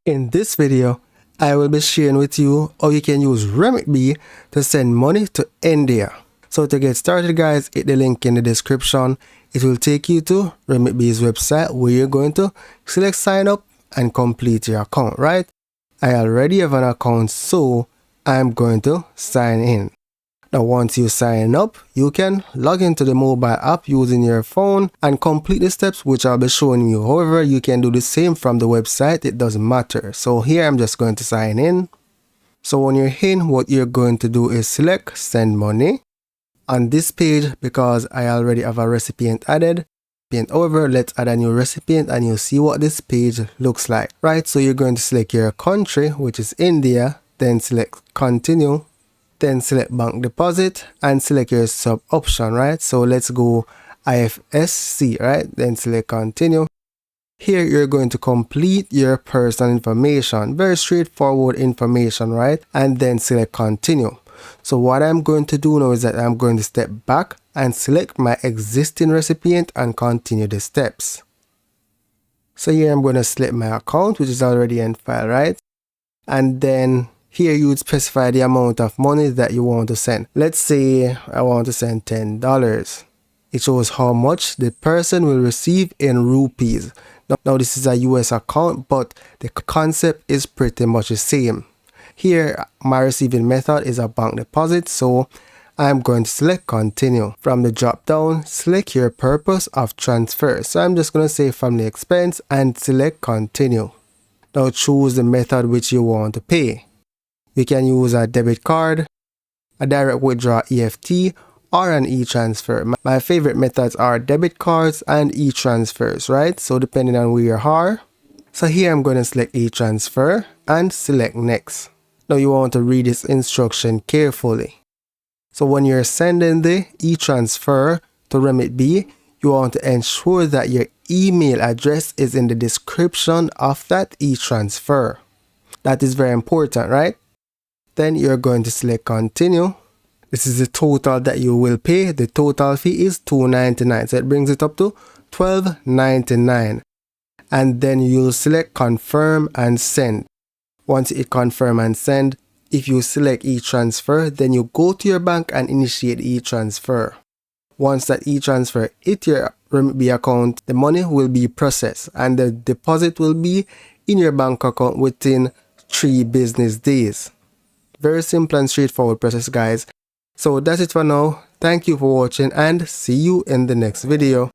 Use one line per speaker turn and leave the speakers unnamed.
In this video, I will be sharing with you how you can use Remitbee to send money to India. So to get started guys, hit the link in the description. It will take you to Remitbee's website where you're going to select sign up and complete your account, right? I already have an account, so I'm going to sign in. Now once you sign up, you can log into the mobile app using your phone and complete the steps which I'll be showing you. However, you can do the same from the website, it doesn't matter. So here I'm just going to sign in. So when you're in, what you're going to do is select send money. On this page, because I already have a recipient added, however, let's add a new recipient and you'll see what this page looks like. Right, so you're going to select your country, which is India, then select continue. Then select bank deposit and select your sub option, right? So let's go IFSC, right? Then select continue. Here you're going to complete your personal information, very straightforward information, right? And then select continue. So what I'm going to do now is that I'm going to step back and select my existing recipient and continue the steps. So here I'm going to select my account, which is already in file, right? And then here you would specify the amount of money that you want to send. Let's say I want to send $10. It shows how much the person will receive in rupees. Now this is a US account, but the concept is pretty much the same. Here my receiving method is a bank deposit, so I'm going to select continue. From the drop down, select your purpose of transfer. So I'm just going to say family expense and select continue. Now choose the method which you want to pay. You can use a debit card, a direct withdrawal EFT, or an e-transfer. My favorite methods are debit cards and e-transfers, right? So depending on where you are. So here I'm going to select e-transfer and select next. Now you want to read this instruction carefully. So when you're sending the e-transfer to Remitbee, you want to ensure that your email address is in the description of that e-transfer. That is very important, right? Then you're going to select continue. This is the total that you will pay. The total fee is $2.99. So it brings it up to $12.99. And then you'll select confirm and send. Once you hit confirm and send, if you select e-transfer, then you go to your bank and initiate e-transfer. Once that e-transfer hit your Remitbee account, the money will be processed and the deposit will be in your bank account within 3 business days. Very simple and straightforward process guys. So that's it for now. Thank you for watching and see you in the next video.